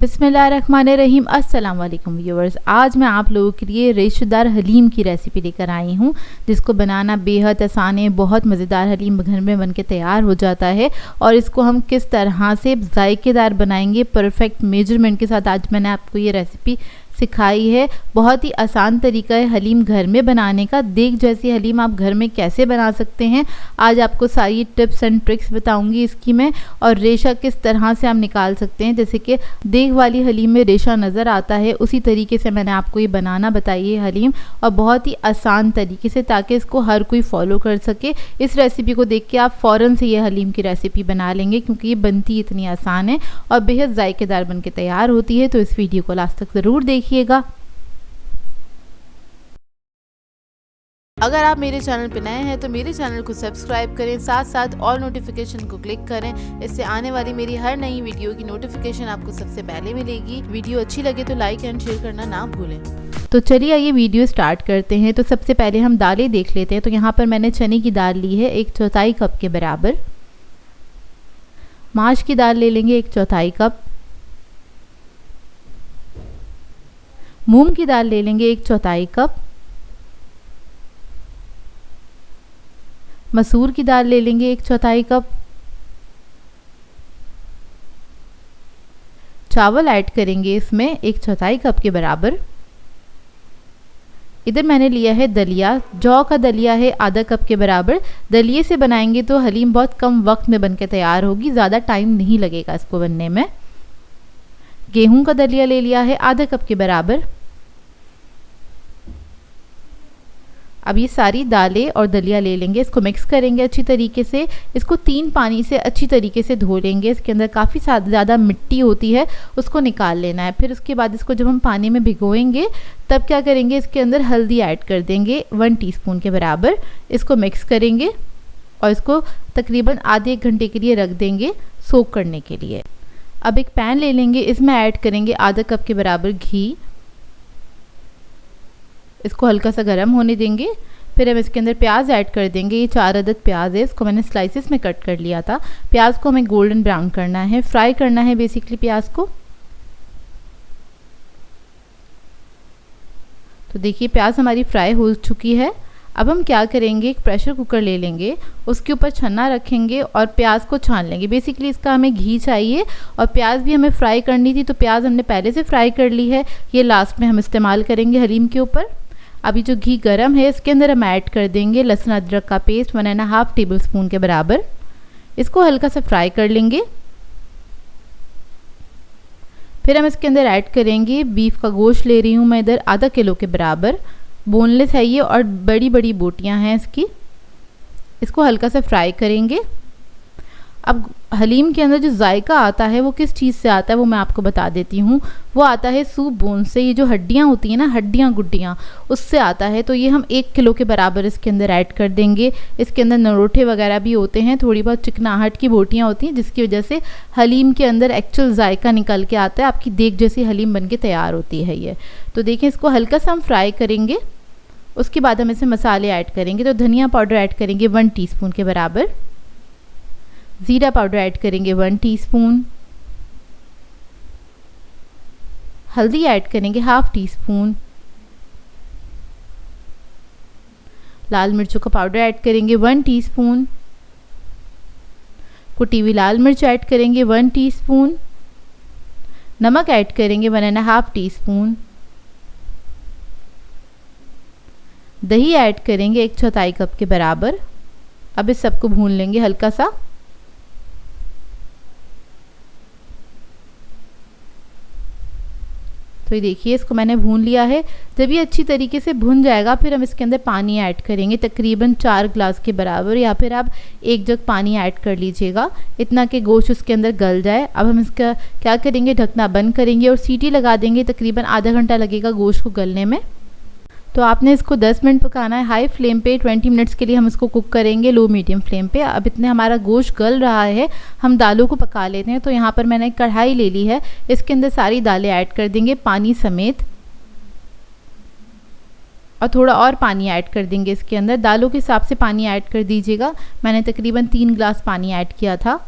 बिस्मिल्लाहिर्रहमानिर्रहीम। अस्सलाम वालेकुम व्यूअर्स। आज मैं आप लोगों के लिए रेशेदार हलीम की रेसिपी लेकर आई हूँ, जिसको बनाना बेहद आसान है। बहुत मज़ेदार हलीम घर में बनके तैयार हो जाता है और इसको हम किस तरह से जायकेदार बनाएंगे परफेक्ट मेजरमेंट के साथ आज मैंने आपको ये रेसिपी सिखाई है। बहुत ही आसान तरीका है हलीम घर में बनाने का। देग जैसी हलीम आप घर में कैसे बना सकते हैं, आज आपको सारी टिप्स एंड ट्रिक्स बताऊंगी इसकी मैं। और रेशा किस तरह से आप निकाल सकते हैं, जैसे कि देग वाली हलीम में रेशा नज़र आता है, उसी तरीके से मैंने आपको ये बनाना बताई है हलीम, और बहुत ही आसान तरीके से, ताकि इसको हर कोई फॉलो कर सके। इस रेसिपी को देख के आप फ़ौरन से ये हलीम की रेसिपी बना लेंगे, क्योंकि ये बनती इतनी आसान है और बेहद जायकेदार बन के तैयार होती है। तो इस वीडियो को लास्ट तक ज़रूर देखिएगा। अगर आप मेरे चैनल पर नए हैं तो मेरे चैनल को सब्सक्राइब करें, साथ साथ ऑल नोटिफिकेशन को क्लिक करें। इससे आने वाली मेरी हर नई वीडियो की नोटिफिकेशन आपको सबसे पहले मिलेगी। वीडियो अच्छी लगे तो लाइक एंड शेयर करना ना भूलें। तो चलिए आइए वीडियो स्टार्ट करते हैं। तो सबसे पहले हम दालें देख लेते हैं। तो यहाँ पर मैंने चने की दाल ली है 1/4 कप के बराबर। माश की दाल ले लेंगे 1/4 कप। मूंग की दाल ले लेंगे 1/4 कप। मसूर की दाल ले लेंगे 1/4 कप। चावल ऐड करेंगे इसमें 1/4 कप के बराबर। इधर मैंने लिया है दलिया, जौ का दलिया है आधा कप के बराबर। दलिये से बनाएंगे तो हलीम बहुत कम वक्त में बनके तैयार होगी, ज़्यादा टाइम नहीं लगेगा इसको बनने में। गेहूं का दलिया ले लिया है आधा कप के बराबर। अब ये सारी दालें और दलिया ले लेंगे, इसको मिक्स करेंगे अच्छी तरीके से। इसको 3 पानी से अच्छी तरीके से धो लेंगे। इसके अंदर काफ़ी ज़्यादा मिट्टी होती है, उसको निकाल लेना है। फिर उसके बाद इसको जब हम पानी में भिगोएंगे तब क्या करेंगे, इसके अंदर हल्दी ऐड कर देंगे 1 टीस्पून के बराबर। इसको मिक्स करेंगे और इसको तकरीबन आधे 1 घंटे के लिए रख देंगे सोक करने के लिए। अब एक पैन ले लेंगे, इसमें ऐड करेंगे आधा कप के बराबर घी। इसको हल्का सा गर्म होने देंगे। फिर हम इसके अंदर प्याज ऐड कर देंगे। ये 4 अदद प्याज है, इसको मैंने स्लाइसेस में कट कर लिया था। प्याज को हमें गोल्डन ब्राउन करना है, फ्राई करना है बेसिकली प्याज को। तो देखिए प्याज हमारी फ्राई हो चुकी है। अब हम क्या करेंगे, एक प्रेशर कुकर ले लेंगे, उसके ऊपर छन्ना रखेंगे और प्याज को छान लेंगे। बेसिकली इसका हमें घी चाहिए और प्याज भी हमें फ्राई करनी थी, तो प्याज हमने पहले से फ्राई कर ली है, ये लास्ट में हम इस्तेमाल करेंगे हलीम के ऊपर। अभी जो घी गरम है इसके अंदर हम ऐड कर देंगे लहसुन अदरक का पेस्ट 1.5 टेबल स्पून के बराबर। इसको हल्का सा फ्राई कर लेंगे। फिर हम इसके अंदर ऐड करेंगे बीफ का गोश्त, ले रही हूँ मैं इधर आधा किलो के बराबर। बोनलेस है ये और बड़ी बड़ी बोटियाँ हैं इसकी। इसको हल्का सा फ्राई करेंगे। अब हलीम के अंदर जो जायका आता है वो किस चीज़ से आता है वो मैं आपको बता देती हूँ। वो आता है सूप बोन से। ये जो हड्डियाँ होती हैं ना, हड्डियाँ गुड्डियाँ, उससे आता है। तो ये हम 1 किलो के बराबर इसके अंदर ऐड कर देंगे। इसके अंदर नरोठे वगैरह भी होते हैं, थोड़ी बहुत चिकनाहट की बोटियाँ होती हैं, जिसकी वजह से हलीम के अंदर एक्चुअल जायका निकल के आता है। आपकी देग जैसी हलीम बन के तैयार होती है ये। तो देखिए इसको हल्का सा हम फ्राई करेंगे। उसके बाद हम इसमें मसाले ऐड करेंगे। तो धनिया पाउडर ऐड करेंगे 1 टीस्पून के बराबर। ज़ीरा पाउडर ऐड करेंगे 1 टीस्पून। हल्दी ऐड करेंगे 1/2 टीस्पून। लाल मिर्चों का पाउडर ऐड करेंगे 1 टीस्पून। कुटी हुई लाल मिर्च ऐड करेंगे 1 टीस्पून। नमक ऐड करेंगे 1.5 टीस्पून। दही ऐड करेंगे 1/4 कप के बराबर। अब इस सबको भून लेंगे हल्का सा। तो ये देखिए इसको मैंने भून लिया है। जब ये अच्छी तरीके से भुन जाएगा फिर हम इसके अंदर पानी ऐड करेंगे, तकरीबन 4 ग्लास के बराबर, या फिर आप 1 जग पानी ऐड कर लीजिएगा, इतना कि गोश्त उसके अंदर गल जाए। अब हम इसका क्या करेंगे, ढकना बंद करेंगे और सीटी लगा देंगे। तकरीबन आधा घंटा लगेगा गोश्त को गलने में। तो आपने इसको 10 मिनट पकाना है हाई फ्लेम पे। 20 मिनट्स के लिए हम इसको कुक करेंगे लो मीडियम फ्लेम पे। अब इतने हमारा गोश्त गल रहा है, हम दालों को पका लेते हैं। तो यहाँ पर मैंने एक कढ़ाई ले ली है, इसके अंदर सारी दालें ऐड कर देंगे पानी समेत, और थोड़ा और पानी ऐड कर देंगे इसके अंदर। दालों के हिसाब से पानी ऐड कर दीजिएगा। मैंने तकरीबन 3 ग्लास पानी ऐड किया था।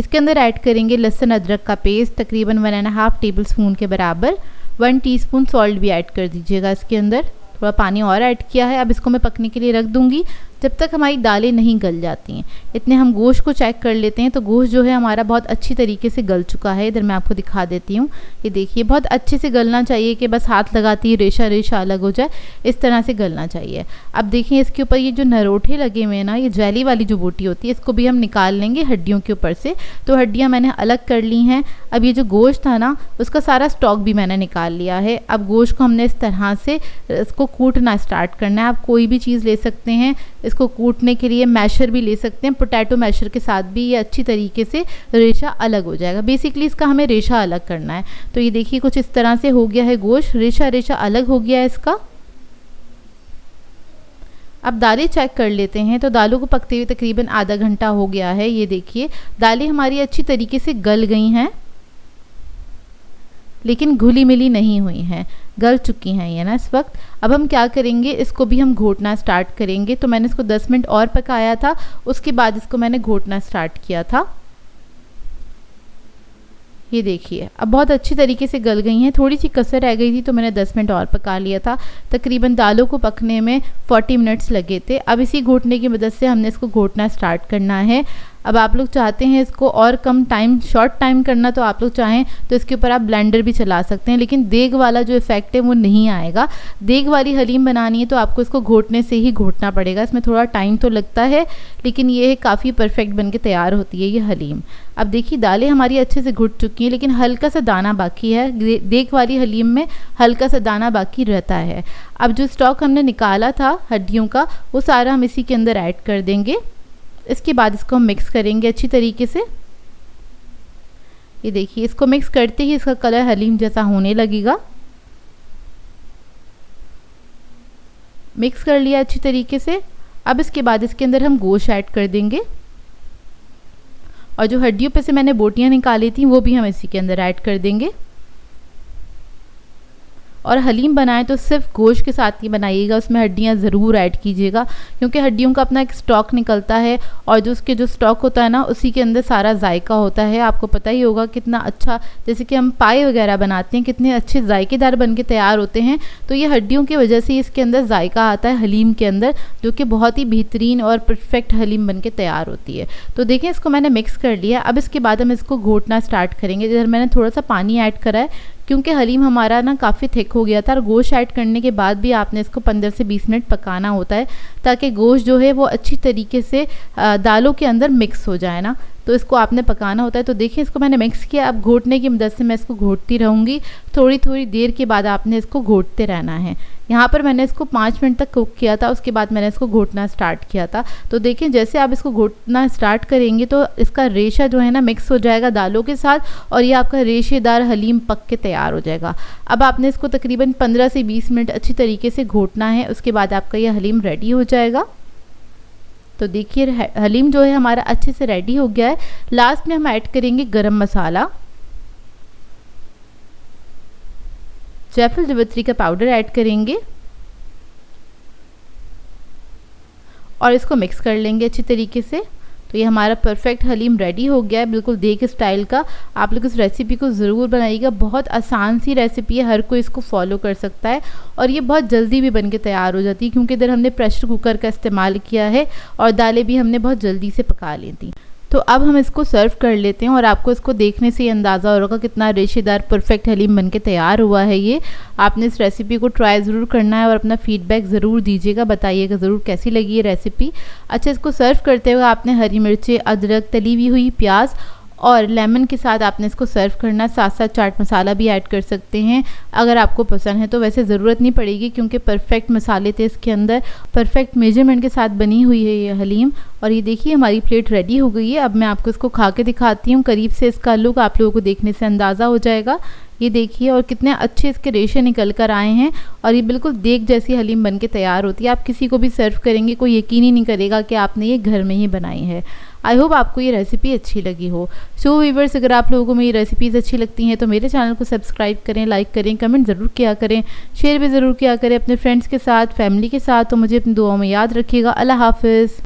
इसके अंदर ऐड करेंगे लहसुन अदरक का पेस्ट तकरीबन 1.5 टेबल स्पून के बराबर। 1 टीस्पून सॉल्ट भी ऐड कर दीजिएगा इसके अंदर। थोड़ा पानी और ऐड किया है। अब इसको मैं पकने के लिए रख दूंगी जब तक हमारी दालें नहीं गल जाती हैं। इतने हम गोश्त को चेक कर लेते हैं। तो गोश्त जो है हमारा बहुत अच्छी तरीके से गल चुका है। इधर मैं आपको दिखा देती हूँ। ये देखिए बहुत अच्छे से गलना चाहिए कि बस हाथ लगाती ही रेशा रेशा अलग हो जाए, इस तरह से गलना चाहिए। अब देखिए इसके ऊपर ये जो नरोठे लगे हुए हैं ना, ये जेली वाली जो बोटी होती है, इसको भी हम निकाल लेंगे हड्डियों के ऊपर से। तो हड्डियाँ मैंने अलग कर ली हैं। अब ये जो गोश्त था ना, उसका सारा स्टॉक भी मैंने निकाल लिया है। अब गोश्त को हमने इस तरह से इसको कूटना स्टार्ट करना है। आप कोई भी चीज़ ले सकते हैं इसको कूटने के लिए। मैशर भी ले सकते हैं, पोटैटो मैशर के साथ भी ये अच्छी तरीके से रेशा अलग हो जाएगा। बेसिकली इसका हमें रेशा अलग करना है। तो ये देखिए कुछ इस तरह से हो गया है गोश्त, रेशा रेशा अलग हो गया है इसका। अब दालें चेक कर लेते हैं। तो दालों को पकते हुए तकरीबन आधा घंटा हो गया है। ये देखिए दालें हमारी अच्छी तरीके से गल गई हैं, लेकिन घुली मिली नहीं हुई हैं, गल चुकी हैं ये ना इस वक्त। अब हम क्या करेंगे, इसको भी हम घोटना स्टार्ट करेंगे। तो मैंने इसको 10 मिनट और पकाया था, उसके बाद इसको मैंने घोटना स्टार्ट किया था। ये देखिए अब बहुत अच्छी तरीके से गल गई हैं। थोड़ी सी कसर रह गई थी तो मैंने 10 मिनट और पका लिया था। तकरीबन दालों को पकने में 40 मिनट्स लगे थे। अब इसी घोटने की मदद से हमने इसको घोटना स्टार्ट करना है। अब आप लोग चाहते हैं इसको और कम टाइम, शॉर्ट टाइम करना, तो आप लोग चाहें तो इसके ऊपर आप ब्लेंडर भी चला सकते हैं, लेकिन देग वाला जो इफेक्ट है वो नहीं आएगा। देग वाली हलीम बनानी है तो आपको इसको घोटने से ही घोटना पड़ेगा। इसमें थोड़ा टाइम तो लगता है, लेकिन ये काफ़ी परफेक्ट बन के तैयार होती है ये हलीम। अब देखिए दालें हमारी अच्छे से घुट चुकी हैं, लेकिन हल्का सा दाना बाकी है। देग वाली हलीम में हल्का सा दाना बाकी रहता है। अब जो स्टॉक हमने निकाला था हड्डियों का, वो सारा हम इसी के अंदर ऐड कर देंगे। इसके बाद इसको हम मिक्स करेंगे अच्छी तरीके से। ये देखिए इसको मिक्स करते ही इसका कलर हलीम जैसा होने लगेगा। मिक्स कर लिया अच्छी तरीके से। अब इसके बाद इसके अंदर हम गोश्त ऐड कर देंगे, और जो हड्डियों पे से मैंने बोटियां निकाली थी वो भी हम इसी के अंदर ऐड कर देंगे। और हलीम बनाएं तो सिर्फ गोश्त के साथ ही बनाइएगा, उसमें हड्डियां ज़रूर ऐड कीजिएगा, क्योंकि हड्डियों का अपना एक स्टॉक निकलता है, और जो उसके जो स्टॉक होता है ना, उसी के अंदर सारा जायका होता है। आपको पता ही होगा कितना अच्छा, जैसे कि हम पाए वगैरह बनाते हैं, कितने अच्छे जायकेदार बन के तैयार होते हैं। तो ये हड्डियों की वजह से इसके अंदर जायका आता है हलीम के अंदर, जो कि बहुत ही बेहतरीन और परफेक्ट हलीम बन के तैयार होती है। तो देखें इसको मैंने मिक्स कर लिया। अब इसके बाद हम इसको घोटना स्टार्ट करेंगे। इधर मैंने थोड़ा सा पानी ऐड करा है, क्योंकि हलीम हमारा ना काफ़ी थिक हो गया था, और गोश्त ऐड करने के बाद भी आपने इसको 15 से 20 मिनट पकाना होता है, ताकि गोश्त जो है वो अच्छी तरीके से दालों के अंदर मिक्स हो जाए ना। तो इसको आपने पकाना होता है। तो देखिए इसको मैंने मिक्स किया। अब घोटने की मदद से मैं इसको घोटती रहूँगी। थोड़ी थोड़ी देर के बाद आपने इसको घोटते रहना है। यहाँ पर मैंने इसको 5 मिनट तक कुक किया था, उसके बाद मैंने इसको घोटना स्टार्ट किया था। तो देखिए जैसे आप इसको घोटना स्टार्ट करेंगे तो इसका रेशा जो है ना मिक्स हो जाएगा दालों के साथ, और ये आपका रेशेदार हलीम पक के तैयार हो जाएगा। अब आपने इसको तकरीबन 15 से 20 मिनट अच्छी तरीके से घोटना है, उसके बाद आपका ये हलीम रेडी हो जाएगा। तो देखिए हलीम जो है हमारा अच्छे से रेडी हो गया है। लास्ट में हम ऐड करेंगे गरम मसाला, जायफल जावित्री का पाउडर ऐड करेंगे, और इसको मिक्स कर लेंगे अच्छी तरीके से। तो ये हमारा परफेक्ट हलीम रेडी हो गया है, बिल्कुल देग स्टाइल का। आप लोग इस रेसिपी को ज़रूर बनाइएगा। बहुत आसान सी रेसिपी है, हर कोई इसको फॉलो कर सकता है, और ये बहुत जल्दी भी बन के तैयार हो जाती है, क्योंकि इधर हमने प्रेशर कुकर का इस्तेमाल किया है, और दालें भी हमने बहुत जल्दी से पका ली थी। तो अब हम इसको सर्व कर लेते हैं, और आपको इसको देखने से ही अंदाज़ा हो रहा कितना रेशेदार परफेक्ट हलीम बन के तैयार हुआ है ये। आपने इस रेसिपी को ट्राई ज़रूर करना है, और अपना फीडबैक ज़रूर दीजिएगा, बताइएगा ज़रूर कैसी लगी ये रेसिपी। अच्छा, इसको सर्व करते हुए आपने हरी मिर्चें, अदरक, तली हुई हुई प्याज और लेमन के साथ आपने इसको सर्व करना। साथ साथ चाट मसाला भी ऐड कर सकते हैं अगर आपको पसंद है तो। वैसे ज़रूरत नहीं पड़ेगी, क्योंकि परफेक्ट मसाले थे इसके अंदर, परफेक्ट मेजरमेंट के साथ बनी हुई है ये हलीम। और ये देखिए हमारी प्लेट रेडी हो गई है। अब मैं आपको इसको खा के दिखाती हूँ। करीब से इसका लुक आप लोगों को देखने से अंदाज़ा हो जाएगा। ये देखिए, और कितने अच्छे इसके रेशे निकल कर आए हैं, और ये बिल्कुल देग जैसी हलीम बन के तैयार होती है। आप किसी को भी सर्व करेंगे, कोई यकीन ही नहीं करेगा कि आपने ये घर में ही बनाई है। आई होप आपको ये रेसिपी अच्छी लगी हो। सो व्यूअर्स, अगर आप लोगों को मेरी रेसिपीज़ अच्छी लगती हैं तो मेरे चैनल को सब्सक्राइब करें, लाइक करें, कमेंट ज़रूर किया करें, शेयर भी ज़रूर किया करें अपने फ्रेंड्स के साथ, फैमिली के साथ। तो मुझे अपनी दुआओं में याद रखिएगा। अल्लाह हाफ़िज़।